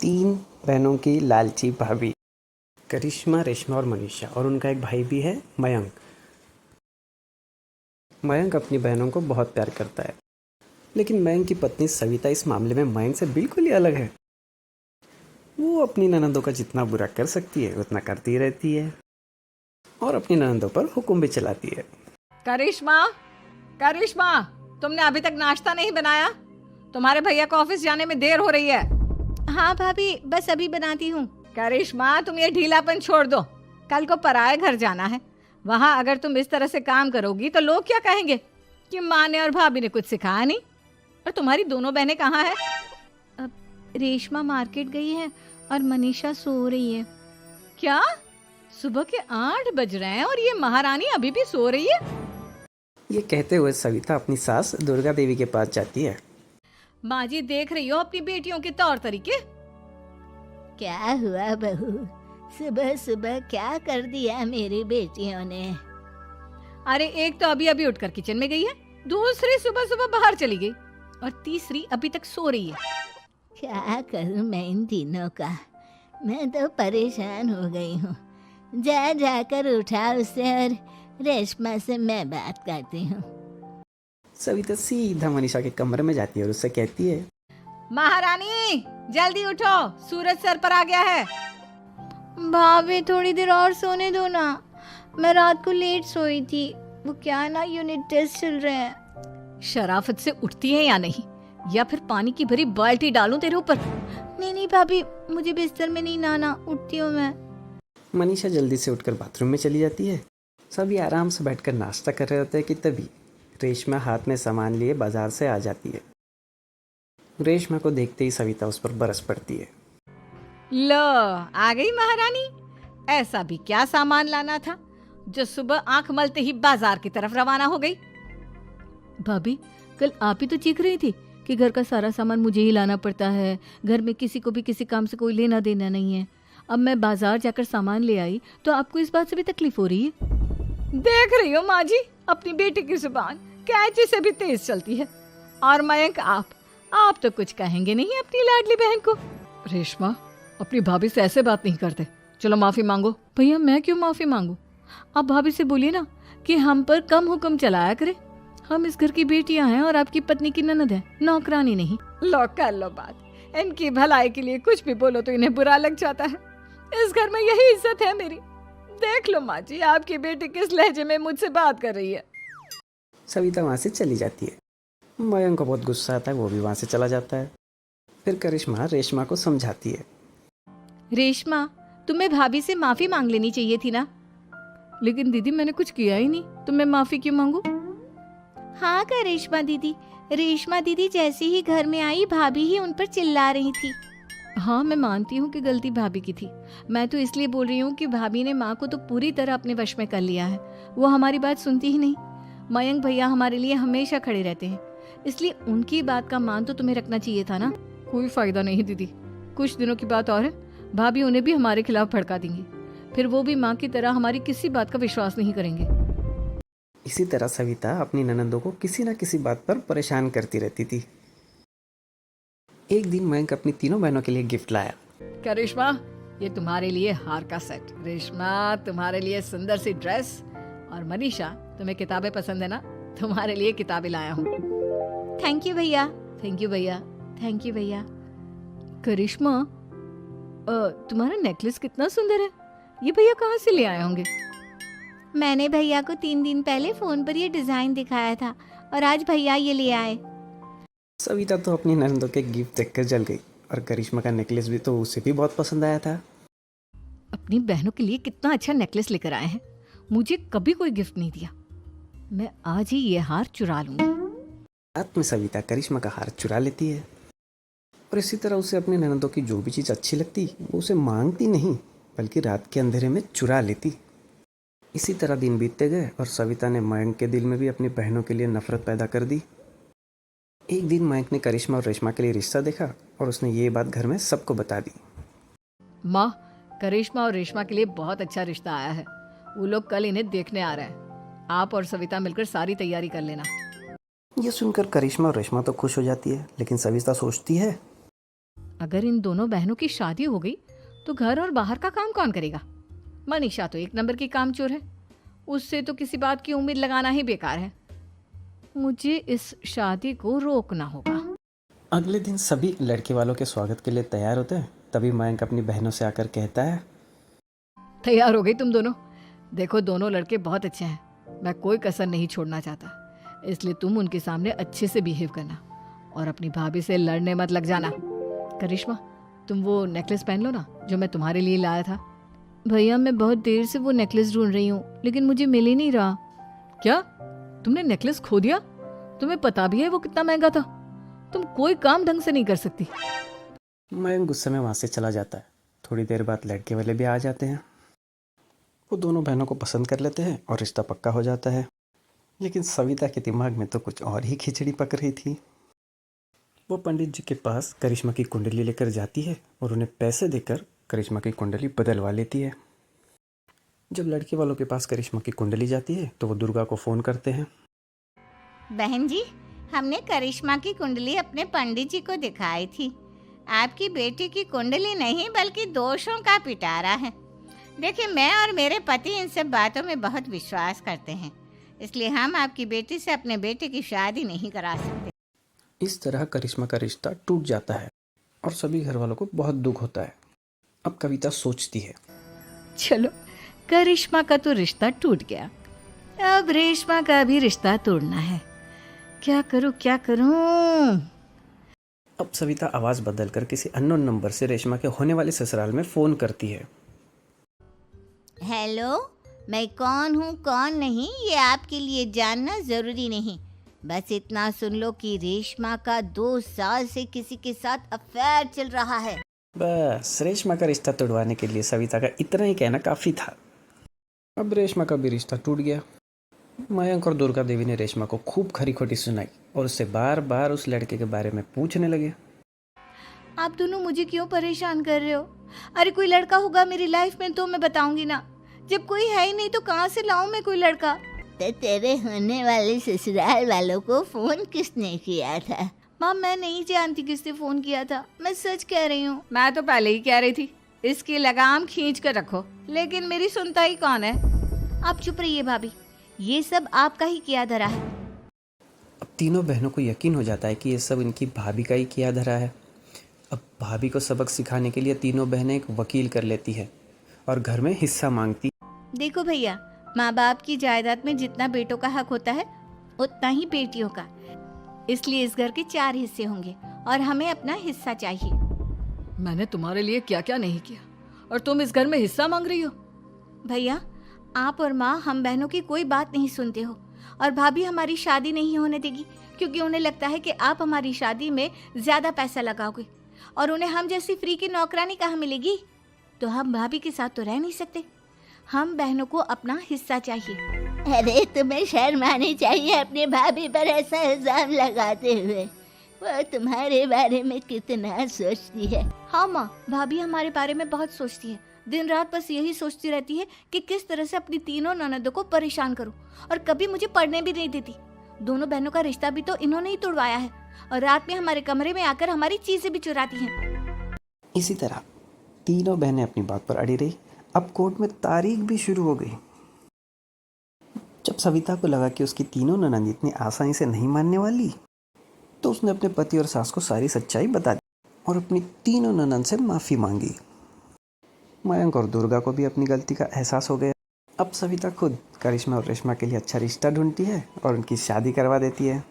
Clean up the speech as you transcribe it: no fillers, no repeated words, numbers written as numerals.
तीन बहनों की लालची भाभी, करिश्मा, रेशमा और मनीषा, और उनका एक भाई भी है, मयंक। मयंक अपनी बहनों को बहुत प्यार करता है, लेकिन मयंक की पत्नी सविता इस मामले में मयंक से बिल्कुल ही अलग है। वो अपनी ननदों का जितना बुरा कर सकती है उतना करती रहती है और अपनी ननदों पर हुक्म भी चलाती है। करिश्मा, करिश्मा, तुमने अभी तक नाश्ता नहीं बनाया? तुम्हारे भैया को ऑफिस जाने में देर हो रही है। हाँ भाभी, बस अभी बनाती हूँ। करिश्मा, तुम ये ढीलापन छोड़ दो। कल को पराए घर जाना है। वहाँ अगर तुम इस तरह से काम करोगी तो लोग क्या कहेंगे कि माँ ने और भाभी ने कुछ सिखाया नहीं। और तुम्हारी दोनों बहनें कहाँ हैं? अब रेशमा मार्केट गई है और मनीषा सो रही है। क्या? सुबह के 8 बज रहे हैं और ये महारानी अभी भी सो रही है? ये कहते हुए सविता अपनी सास दुर्गा देवी के पास जाती है। माँ जी, देख रही हो अपनी बेटियों के तौर तरीके? क्या हुआ बहू, सुबह सुबह क्या कर दिया मेरी बेटियों ने? अरे एक तो अभी अभी उठकर किचन में गई है, दूसरी सुबह सुबह बाहर चली गई और तीसरी अभी तक सो रही है। क्या करूं मैं इन तीनों का, मैं तो परेशान हो गई हूँ। जा जाकर उठा उसे और रेशमा से मैं बात करती हूँ। सविता सीधा मनीषा के कमरे में जाती है और उससे कहती है, महारानी जल्दी उठो, सूरज सर पर आ गया है। भाभी थोड़ी देर और सोने दो ना, मैं रात को लेट सोई थी। वो क्या ना, यूनिट टेस्ट चल रहे हैं। शराफत से उठती है या नहीं, या फिर पानी की भरी बाल्टी डालूं तेरे ऊपर? नहीं नहीं भाभी, मुझे बिस्तर में नहीं लाना, उठती हूँ मैं। मनीषा जल्दी से उठकर बाथरूम में चली जाती है। सभी आराम से बैठकर नाश्ता कर रहे होते हैं कि तभी रेशमा हाथ में सामान लिए बाजार से आ जाती है। रेशमा को देखते ही सविता उस पर बरस पड़ती है। लो, आ गई महारानी। ऐसा भी क्या सामान लाना था जो सुबह आंख मलते ही बाजार की तरफ रवाना हो गई? भाभी, कल आप ही तो चीख रही थी कि घर का सारा सामान मुझे ही लाना पड़ता है, घर में किसी को भी किसी काम से कोई लेना देना नहीं है। अब मैं बाजार जाकर सामान ले आई तो आपको इस बात से भी तकलीफ हो रही है? देख रही हो माँ जी, अपनी बेटी की जुबान कैंची से भी तेज चलती है। और मयंक, आप तो कुछ कहेंगे नहीं अपनी लाडली बहन को। रेशमा, अपनी भाभी से ऐसे बात नहीं करते। चलो माफी मांगो। भैया, मैं क्यों माफी मांगू? आप भाभी से बोलिए ना कि हम पर कम हुक्म चलाया करे। हम इस घर की बेटियां हैं और आपकी पत्नी की ननद है, नौकरानी नहीं। लो कर लो बात। इनकी भलाई के लिए कुछ भी बोलो तो इन्हें बुरा लग जाता है। इस घर में यही इज्जत है मेरी। देख लो माँ जी, आपकी बेटी किस लहजे में मुझसे बात कर रही है। सविता वहाँ से चली जाती है। मयंक को बहुत गुस्सा आता है, वो भी वहाँ से चला जाता है। फिर करिश्मा रेशमा को समझाती है। रेशमा, तुम्हें भाभी से माफी मांग लेनी चाहिए थी ना। लेकिन दीदी, मैंने कुछ किया ही नहीं तो मैं माफी क्यों मांगू? हाँ करिश्मा दीदी, रेशमा दीदी जैसे ही घर में आई भाभी ही उन पर चिल्ला रही थी। हाँ, मैं मानती हूँ कि गलती भाभी की थी। मैं तो इसलिए बोल रही हूँ कि भाभी ने माँ को तो पूरी तरह अपने वश में कर लिया है। वो हमारी बात सुनती ही नहीं। मयंक भैया हमारे लिए हमेशा खड़े रहते हैं, इसलिए उनकी बात का मान तो तुम्हें रखना चाहिए था ना। कोई फायदा नहीं दीदी, कुछ दिनों की बात और है, भाभी उन्हें भी हमारे खिलाफ भड़का देंगी। फिर वो भी माँ की तरह हमारी किसी बात का विश्वास नहीं करेंगे। इसी तरह सविता अपनी ननदों को किसी न किसी बात पर परेशान करती रहती थी। एक दिन मयंक अपनी तीनों बहनों के लिए गिफ्ट लाया। करिश्मा, ये तुम्हारे लिए हार का सेट। रेशमा, तुम्हारे लिए सुंदर सी ड्रेस। और मनीषा, तुम्हें किताबें पसंद है ना, तुम्हारे लिए किताबें लाया हूँ। थैंक यू भैया। थैंक यू भैया। थैंक यू भैया। करिश्मा, तुम्हारा नेकलेस कितना सुंदर है। ये भैया कहाँ से ले आए होंगे? मैंने भैया को 3 दिन पहले फोन पर ये डिजाइन दिखाया था और आज भैया ये ले आए। सविता तो अपनी ननदों के गिफ्ट देखकर जल गई और करिश्मा का नेकलेस भी तो उसे भी बहुत पसंद आया था। अपनी बहनों के लिए कितना अच्छा नेकलेस लेकर आए हैं, मुझे कभी कोई गिफ्ट नहीं दिया। मैं आज ही ये हार चुरा लूंगी। रात में सविता करिश्मा का हार चुरा लेती है और इसी तरह उसे अपनी ननदों की जो भी चीज़ अच्छी लगती वो उसे मांगती नहीं, बल्कि रात के अंधेरे में चुरा लेती। इसी तरह दिन बीतते गए और सविता ने मयंक के दिल में भी अपनी बहनों के लिए नफरत पैदा कर दी। एक दिन मयंक ने करिश्मा और रेशमा के लिए रिश्ता देखा और उसने ये बात घर में सबको बता दी। माँ, करिश्मा और रेशमा के लिए बहुत अच्छा रिश्ता आया है। वो लोग कल इन्हें देखने आ रहे हैं। आप और सविता मिलकर सारी तैयारी कर लेना। ये सुनकर करिश्मा और रेशमा तो खुश हो जाती है, लेकिन सविता सोचती है, अगर इन दोनों बहनों की शादी हो गई तो घर और बाहर का काम कौन करेगा? मनीषा तो एक नंबर की कामचोर है, उससे तो किसी बात की उम्मीद लगाना ही बेकार है। मुझे इस शादी को रोकना होगा। अगले दिन सभी लड़के वालों के स्वागत के लिए तैयार होते हैं। तभी मयंक अपनी बहनों से आकर कहता है, तैयार हो गई तुम दोनों? देखो दोनों लड़के बहुत अच्छे हैं, मैं कोई कसर नहीं छोड़ना चाहता, इसलिए तुम उनके सामने अच्छे से बिहेव करना और अपनी भाभी से लड़ने मत लग जाना। करिश्मा, तुम वो नेकलेस पहन लो ना जो मैं तुम्हारे लिए लाया था। भैया मैं बहुत देर से वो नेकलेस ढूंढ रही हूँ, लेकिन मुझे मिल ही नहीं रहा। क्या तुमने नेकलेस खो दिया? तुम्हें पता भी है वो कितना महंगा था? तुम कोई काम ढंग से नहीं कर सकती। मयंक गुस्से में वहाँ से चला जाता है। थोड़ी देर बाद लड़के वाले भी आ जाते हैं। वो दोनों बहनों को पसंद कर लेते हैं और रिश्ता पक्का हो जाता है। लेकिन सविता के दिमाग में तो कुछ और ही खिचड़ी पक रही थी। वो पंडित जी के पास करिश्मा की कुंडली लेकर जाती है और उन्हें पैसे देकर करिश्मा की कुंडली बदलवा लेती है। जब लड़के वालों के पास करिश्मा की कुंडली जाती है तो वो दुर्गा को फ़ोन करते हैं। बहन जी, हमने करिश्मा की कुंडली अपने पंडित जी को दिखाई थी। आपकी बेटी की कुंडली नहीं बल्कि दोषों का पिटारा है। देखिए, मैं और मेरे पति इन सब बातों में बहुत विश्वास करते हैं, इसलिए हम आपकी बेटी से अपने बेटे की शादी नहीं करा सकते। इस तरह करिश्मा का रिश्ता टूट जाता है और सभी घर वालों को बहुत दुख होता है। अब कविता सोचती है, चलो, करिश्मा का तो रिश्ता टूट गया, अब रेशमा का भी रिश्ता तोड़ना है। क्या करूं क्या करूं? अब सविता आवाज़ बदलकर किसी अननोन नंबर से रेशमा के होने वाले ससुराल में फ़ोन करती है। हेलो, मैं कौन हूँ कौन नहीं ये आपके लिए जानना ज़रूरी नहीं। बस इतना सुन लो कि रेशमा का 2 साल से किसी के साथ अफेयर चल रहा है। बस रेशमा का रिश्ता तोड़वाने के लिए सविता का इतना ही कहना काफ़ी था। अब रेशमा का भी रिश्ता टूट गया। मयंक और दुर्गा देवी ने रेशमा को खूब खरी खोटी सुनाई और उससे बार बार उस लड़के के बारे में पूछने लगे। आप दोनों मुझे क्यों परेशान कर रहे हो? अरे कोई लड़का होगा मेरी लाइफ में तो मैं बताऊंगी ना। जब कोई है ही नहीं तो कहाँ से लाऊं मैं कोई लड़का? तो तेरे होने वाले ससुराल वालों को फोन किसने किया था? माँ, मैं नहीं जानती किसने फोन किया था, मैं सच कह रही हूँ। मैं तो पहले ही कह रही थी इसकी लगाम खींच कर रखो, लेकिन मेरी सुनता ही कौन है। आप चुप रहिए भाभी, ये सब आपका ही किया धरा है। अब तीनों बहनों को यकीन हो जाता है कि ये सब इनकी भाभी का ही किया धरा है। अब भाभी को सबक सिखाने के लिए तीनों बहनें एक वकील कर लेती है और घर में हिस्सा मांगती। देखो भैया, माँ बाप की जायदाद में जितना बेटों का हक होता है उतना ही बेटियों का, इसलिए इस घर के 4 हिस्से होंगे और हमें अपना हिस्सा चाहिए। मैंने तुम्हारे लिए क्या क्या नहीं किया और तुम इस घर में हिस्सा मांग रही हो? भैया, आप और माँ हम बहनों की कोई बात नहीं सुनते हो और भाभी हमारी शादी नहीं होने देगी क्योंकि उन्हें लगता है कि आप हमारी शादी में ज्यादा पैसा लगाओगे और उन्हें हम जैसी फ्री की नौकरानी कहाँ मिलेगी। तो हम भाभी के साथ तो रह नहीं सकते, हम बहनों को अपना हिस्सा चाहिए। अरे तुम्हें शर्म आनी चाहिए अपने भाभी पर ऐसा इल्जाम लगाते हुए। वो तुम्हारे बारे में कितना सोचती है। हाँ माँ, भाभी हमारे बारे में बहुत सोचती है, दिन रात बस यही सोचती रहती है कि किस तरह से अपनी तीनों ननदों को परेशान करूं और कभी मुझे पढ़ने भी नहीं देती। दोनों बहनों का रिश्ता भी तो इन्होंने ही तोड़वाया है और रात में हमारे कमरे में आकर हमारी चीजें भी चुराती हैं। इसी तरह तीनों बहनें अपनी बात पर अड़ी रही। अब कोर्ट में तारीख भी शुरू हो गई। जब सविता को लगा कि उसकी तीनों ननद इतनी आसानी से नहीं मानने वाली, तो उसने अपने पति और सास को सारी सच्चाई बता दी और अपनी तीनों ननद से माफ़ी मांगी। मयंक और दुर्गा को भी अपनी गलती का एहसास हो गया। अब सविता खुद करिश्मा और रेशमा के लिए अच्छा रिश्ता ढूंढती है और उनकी शादी करवा देती है।